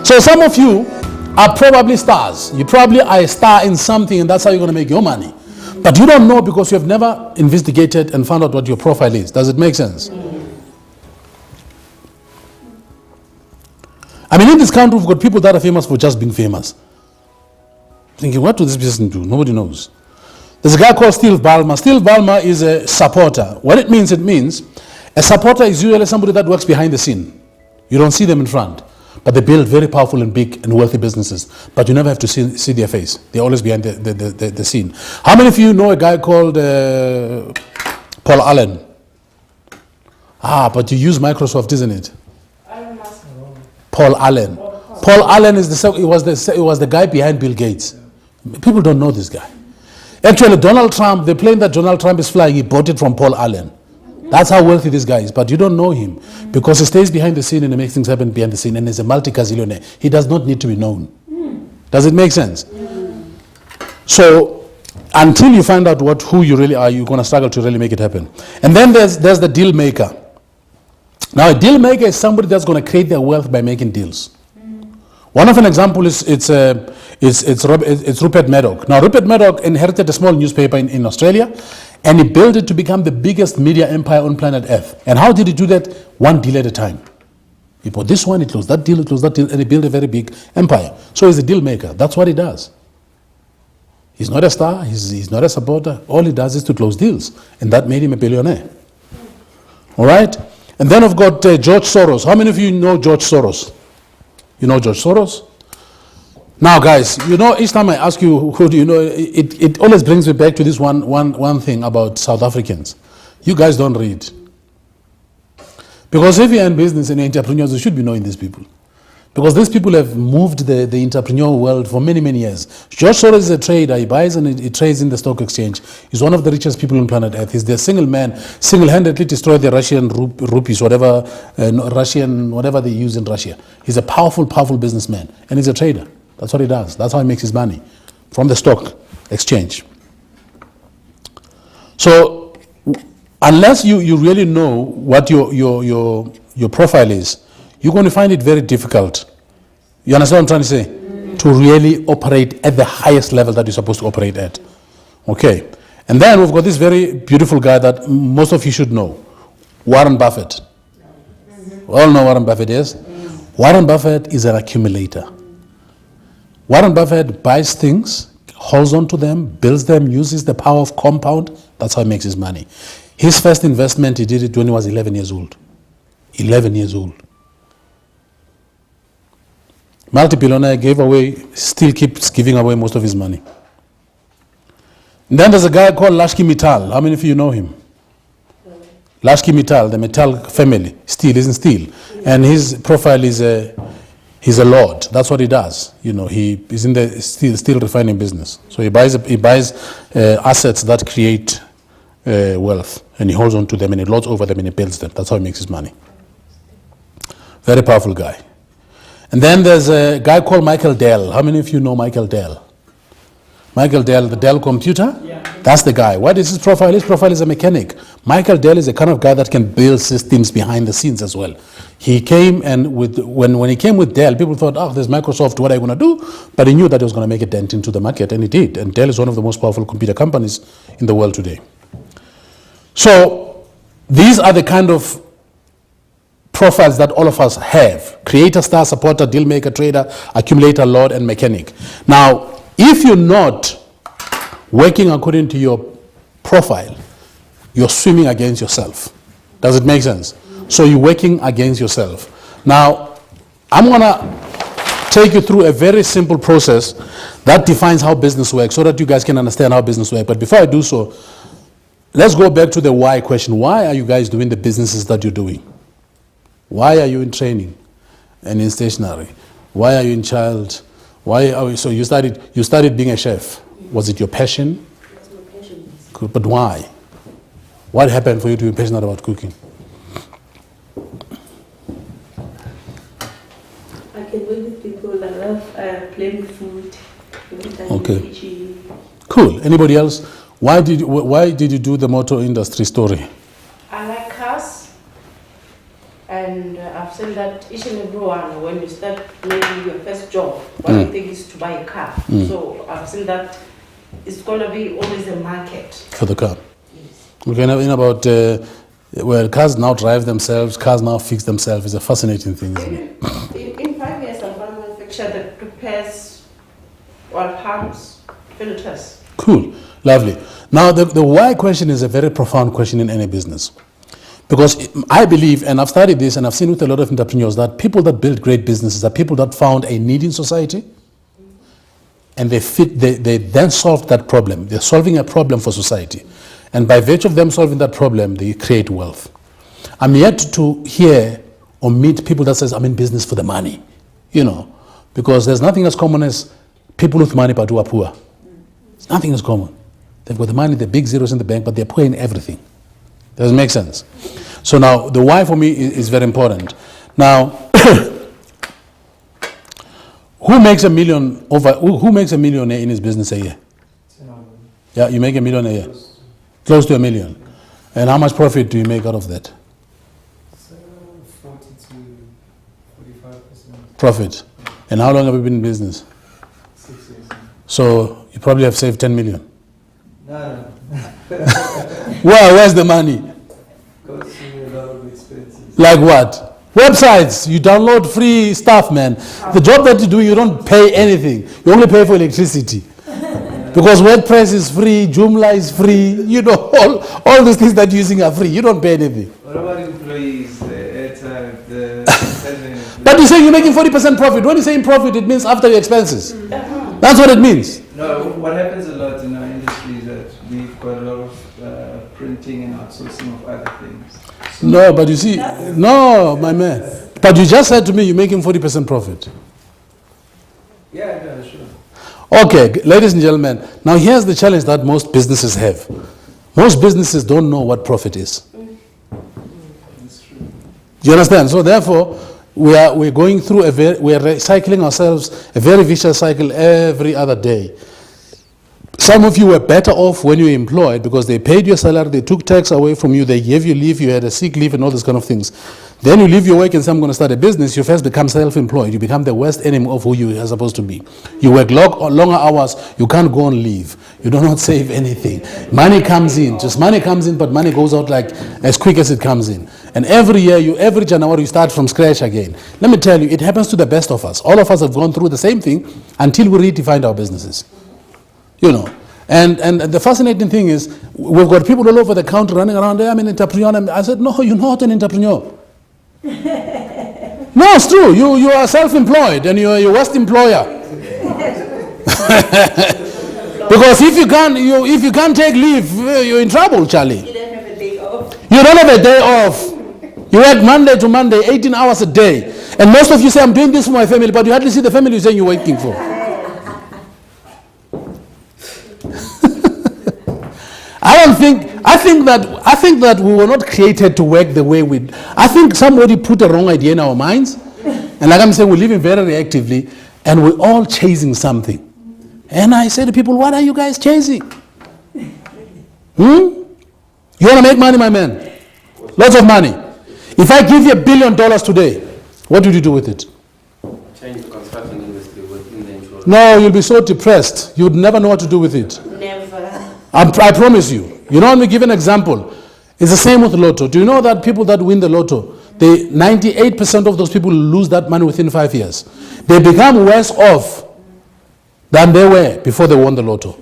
So some of you are probably stars. You probably are a star in something, and that's how you're going to make your money. But you don't know because you have never investigated and found out what your profile is. Does it make sense? I mean, in this country, we've got people that are famous for just being famous. Thinking, what does this person do? Nobody knows. There's a guy called Steve Ballmer. Steve Ballmer is a supporter. What it means a supporter is usually somebody that works behind the scene. You don't see them in front, but they build very powerful and big and wealthy businesses. But you never have to see their face. They're always behind the scene. How many of you know a guy called Paul Allen? But you use Microsoft, isn't it? Paul Allen. Paul Allen is was the guy behind Bill Gates. People don't know this guy. Actually, Donald Trump, the plane that Donald Trump is flying, he bought it from Paul Allen. That's how wealthy this guy is. But you don't know him because he stays behind the scene and he makes things happen behind the scene, and he's a multi-gazillionaire. He does not need to be known. Does it make sense? So until you find out who you really are, you're going to struggle to really make it happen. And then there's the deal maker. Now, a deal maker is somebody that's going to create their wealth by making deals. One of an example is Rupert Murdoch. Now, Rupert Murdoch inherited a small newspaper in Australia, and he built it to become the biggest media empire on planet Earth. And how did he do that? One deal at a time. He bought this one, he closed that deal, and he built a very big empire. So he's a deal maker. That's what he does. He's not a star. He's not a supporter. All he does is to close deals, and that made him a billionaire. All right? And then I've got George Soros. How many of you know George Soros? You know George Soros? Now, guys, you know, each time I ask you who do you know, it always brings me back to this one thing about South Africans. You guys don't read. Because if you're in business and entrepreneurs, you should be knowing these people. Because these people have moved the entrepreneurial world for many, many years. George Soros is a trader. He buys and he trades in the stock exchange. He's one of the richest people on planet Earth. He's the single man, single-handedly destroyed the Russian rupees, whatever they use in Russia. He's a powerful, powerful businessman. And he's a trader. That's what he does. That's how he makes his money, from the stock exchange. So unless you really know what your profile is, you're going to find it very difficult. You understand what I'm trying to say? To really operate at the highest level that you're supposed to operate at. Okay. And then we've got this very beautiful guy that most of you should know, Warren Buffett. We all know Warren Buffett is. Warren Buffett is an accumulator. Warren Buffett buys things, holds on to them, builds them, uses the power of compound. That's how he makes his money. His first investment, he did it when he was 11 years old. 11 years old. Multi-billionaire, still keeps giving away most of his money. And then there's a guy called Lashki Mittal. How many of you know him? Lashki Mittal, the Mittal family. Steel, isn't steel. And his profile is he's a lord. That's what he does. You know, he is in the steel refining business. So he buys assets that create wealth, and he holds on to them, and he lords over them, and he builds them. That's how he makes his money. Very powerful guy. And then there's a guy called Michael Dell. How many of you know Michael Dell? Michael Dell, the Dell computer? Yeah. That's the guy. What is his profile? His profile is a mechanic. Michael Dell is the kind of guy that can build systems behind the scenes as well. He came and when he came with Dell, people thought, there's Microsoft, what are you going to do? But he knew that he was going to make a dent into the market, and he did. And Dell is one of the most powerful computer companies in the world today. So these are the kind of profiles that all of us have: creator, star, supporter, deal maker, trader, accumulator, lord, and mechanic. Now, if you're not working according to your profile, you're swimming against yourself. Does it make sense? So you're working against yourself. Now, I'm going to take you through a very simple process that defines how business works so that you guys can understand how business works. But before I do so, let's go back to the why question. Why are you guys doing the businesses that you're doing? Why are you in training and in stationery? Why are you in child? So you started being a chef. Was it your passion? It's my passion. Good, but why? What happened for you to be passionate about cooking? I can work with people. I love playing with food. Okay. Cool. Anybody else? Why did you do the motor industry story? I like cars. And I've seen that each and every one, when you start maybe your first job, what you think is to buy a car. So I've seen that it's going to be always a market. For the car. Yes. We're in about, well, cars now drive themselves, cars now fix themselves. It's a fascinating thing, isn't it? In 5 years, I'm going to manufacture that repairs oil pumps, filters. Cool, lovely. Now, the why question is a very profound question in any business. Because I believe, and I've studied this, and I've seen with a lot of entrepreneurs, that people that build great businesses are people that found a need in society, and they then solved that problem. They're solving a problem for society. And by virtue of them solving that problem, they create wealth. I'm yet to hear or meet people that says, I'm in business for the money, because there's nothing as common as people with money but who are poor. There's nothing as common. They've got the money, the big zeros in the bank, but they're poor in everything. Does it make sense? So now, the why for me is very important. Now, who makes a millionaire in his business a year? Yeah, you make $1 million a year. Close to $1 million. And how much profit do you make out of that? 40 to 45%. Profit. And how long have you been in business? 6 years. So you probably have saved 10 million. No. Where's the money? Costs me a lot of expenses. Like what? Websites. You download free stuff, man. The job that you do, you don't pay anything. You only pay for electricity. Because WordPress is free, Joomla is free, all these things that you're using are free. You don't pay anything. What about employees, the airtime, the... But you say you're making 40% profit. When you say profit, it means after your expenses. That's what it means. No, what happens a lot in our industry is that we've got a lot of printing and outsourcing of other things. So No, but you see, no, my man. But you just said to me you're making 40% profit. yeah, sure. Okay, ladies and gentlemen, now here's the challenge that most businesses have. Most businesses don't know what profit is. That's true. Do you understand? So therefore, we're going through we're recycling ourselves a very vicious cycle every other day. Some of you were better off when you were employed because they paid your salary, they took tax away from you, they gave you leave, you had a sick leave and all those kind of things. Then you leave your work and say, I'm going to start a business, you first become self-employed. You become the worst enemy of who you are supposed to be. You work longer hours, you can't go on leave. You do not save anything. Money comes in, but money goes out like as quick as it comes in. And every year, every January, you start from scratch again. Let me tell you, it happens to the best of us. All of us have gone through the same thing until we redefined our businesses. And the fascinating thing is, we've got people all over the country running around there, I'm an entrepreneur. I said, no, you're not an entrepreneur. No, it's true. You are self-employed and you're your worst employer. Because if you can't take leave, you're in trouble, Charlie. You don't have a day off. You don't have a day off. You work Monday to Monday, 18 hours a day. And most of you say, I'm doing this for my family, but you hardly see the family you're saying you're working for. I think that we were not created to work the way we. I think somebody put a wrong idea in our minds, and like I'm saying, we're living very reactively, and we're all chasing something. And I say to people, what are you guys chasing? You want to make money, my man? Lots of money. If I give you $1 billion today, what would you do with it? Change the construction industry within the insurance. No, you'll be so depressed. You'd never know what to do with it. Never. I promise you. Let me give an example. It's the same with Lotto. Do you know that people that win the Lotto, 98% of those people lose that money within 5 years. They become worse off than they were before they won the Lotto.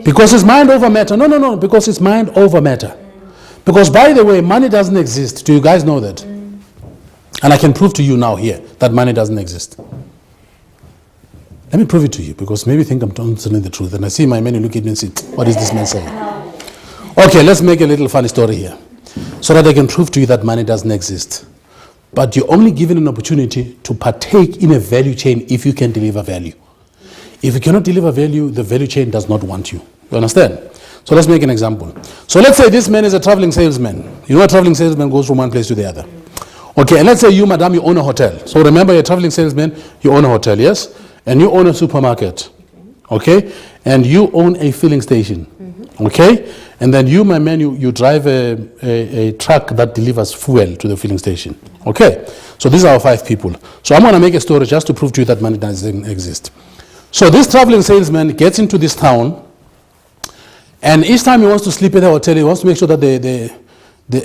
Because it's mind over matter. No. Because it's mind over matter. Because, by the way, money doesn't exist. Do you guys know that? And I can prove to you now here that money doesn't exist. Let me prove it to you, because maybe you think I'm telling the truth. And I see my men look at me and say, what is this man saying? Okay, let's make a little funny story here, so that I can prove to you that money doesn't exist. But you're only given an opportunity to partake in a value chain if you can deliver value. If you cannot deliver value, the value chain does not want you. You understand? So let's make an example. So let's say this man is a traveling salesman. You know a traveling salesman goes from one place to the other. Okay, and let's say you, madam, you own a hotel. So remember, you're a traveling salesman, you own a hotel, yes? And you own a supermarket. Okay? And you own a filling station. Okay? And then you, my man, you drive a truck that delivers fuel to the filling station. Okay? So these are our 5 people. So I'm going to make a story just to prove to you that money doesn't exist. So this traveling salesman gets into this town, and each time he wants to sleep at the hotel, he wants to make sure that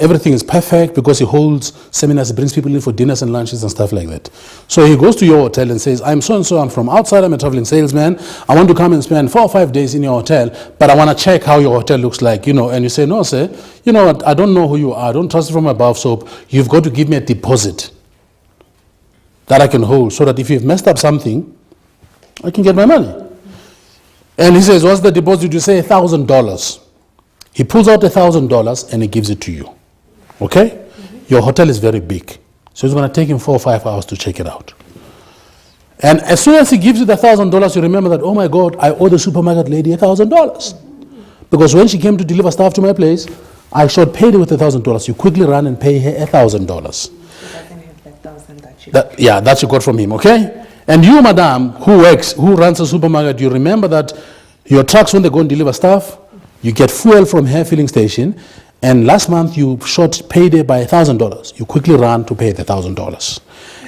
everything is perfect, because he holds seminars, he brings people in for dinners and lunches and stuff like that. So he goes to your hotel and says, I'm so-and-so, I'm from outside, I'm a traveling salesman. I want to come and spend 4 or 5 days in your hotel, but I want to check how your hotel looks like, And you say, no, sir, you know what, I don't know who you are. I don't trust you from above, so you've got to give me a deposit that I can hold, so that if you've messed up something, I can get my money. And he says, what's the deposit? You say $1,000. He pulls out $1,000 and he gives it to you. Okay? Your hotel is very big. So it's going to take him 4 or 5 hours to check it out. And as soon as he gives you the $1,000, you remember that, oh my God, I owe the supermarket lady $1,000. Because when she came to deliver stuff to my place, I should pay her with $1,000. You quickly run and pay her $1,000. He doesn't have that 1,000 that you that you got from him, okay? And you, madam, who runs a supermarket, you remember that your trucks, when they go and deliver stuff, you get fuel from her filling station, and last month you paid her by $1,000. You quickly run to pay the $1,000.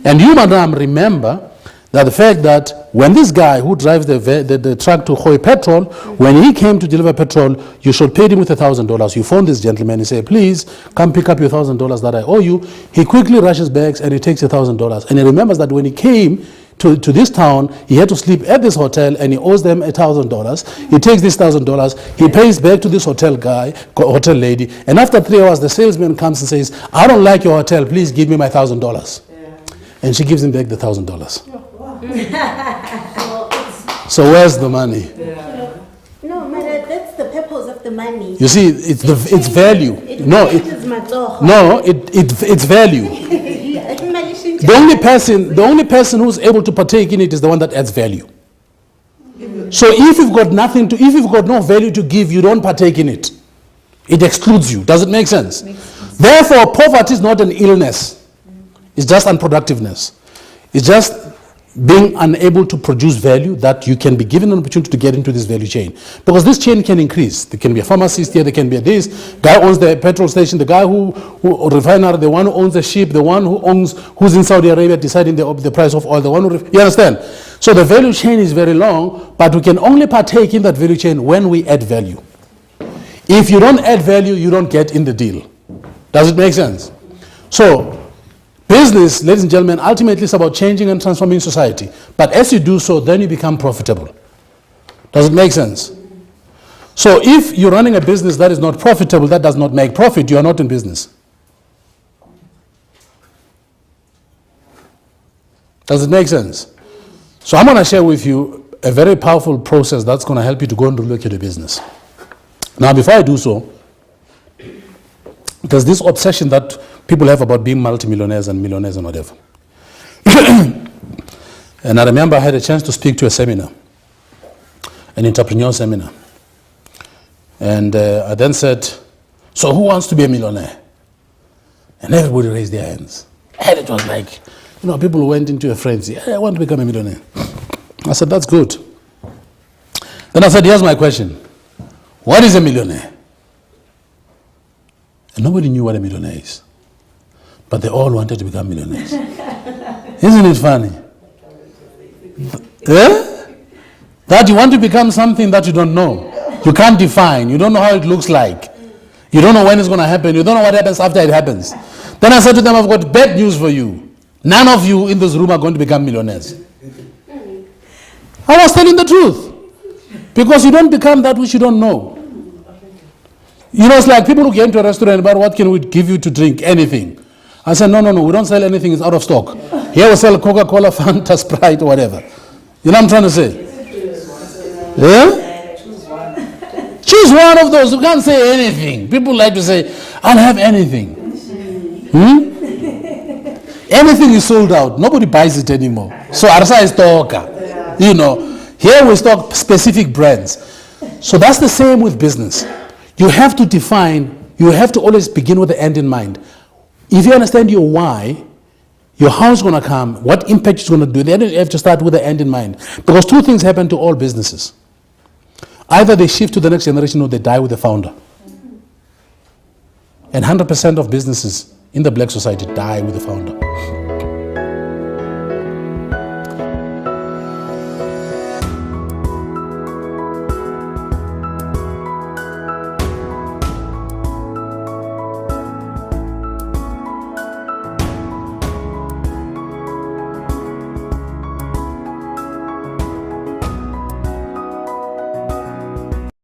And you, madam, remember that the fact that when this guy who drives the truck to Hoy Petrol, when he came to deliver petrol, you should pay him with $1,000. You phone this gentleman and say, please come pick up your $1,000 that I owe you. He quickly rushes back and he takes $1,000. And he remembers that when he came to this town, he had to sleep at this hotel, and he owes them $1,000. He takes this $1,000, he pays back to this hotel lady, and after 3 hours, the salesman comes and says, I don't like your hotel, please give me my $1,000. And she gives him back the $1,000. So where's the money? No, Mara, that's the purpose of the money. You see, it's value. It's value. The only person who's able to partake in it is the one that adds value. So if you've got no value to give, you don't partake in it. It excludes you. Does it make sense? Therefore, poverty is not an illness. It's just unproductiveness. It's just being unable to produce value that you can be given an opportunity to get into this value chain. Because this chain can increase. There can be a pharmacist here, there can be this guy owns the petrol station, the guy who refiner, the one who owns the ship, the one who's in Saudi Arabia deciding the price of oil, the one you understand? So the value chain is very long, but we can only partake in that value chain when we add value. If you don't add value, you don't get in the deal. Does it make sense? So business, ladies and gentlemen, ultimately is about changing and transforming society. But as you do so, then you become profitable. Does it make sense? So if you're running a business that is not profitable, that does not make profit, you are not in business. Does it make sense? So I'm going to share with you a very powerful process that's going to help you to go and relocate your business. Now, before I do so, there's this obsession that people have about being multimillionaires and millionaires and whatever. And I remember I had a chance to speak to a seminar, an entrepreneur seminar. And I then said, so who wants to be a millionaire? And everybody raised their hands. And it was like, people went into a frenzy. Hey, I want to become a millionaire. I said, that's good. Then I said, here's my question. What is a millionaire? And nobody knew what a millionaire is. But they all wanted to become millionaires. Isn't it funny? That you want to become something that you don't know. You can't define. You don't know how it looks like. You don't know when it's going to happen. You don't know what happens after it happens. Then I said to them, I've got bad news for you. None of you in this room are going to become millionaires. I was telling the truth. Because you don't become that which you don't know. It's like people who get into a restaurant, but what can we give you to drink? Anything. I said, no, we don't sell anything, it's out of stock. Here we sell Coca-Cola, Fanta, Sprite, whatever. You know what I'm trying to say? Yeah? Choose one of those. You can't say anything. People like to say, I'll have anything. Anything is sold out. Nobody buys it anymore. So Arsa is stocker. Here we stock specific brands. So that's the same with business. You have to define, you have to always begin with the end in mind. If you understand your why, your how is going to come, what impact it's going to do, then you have to start with the end in mind. Because two things happen to all businesses. Either they shift to the next generation or they die with the founder. And 100% of businesses in the black society die with the founder.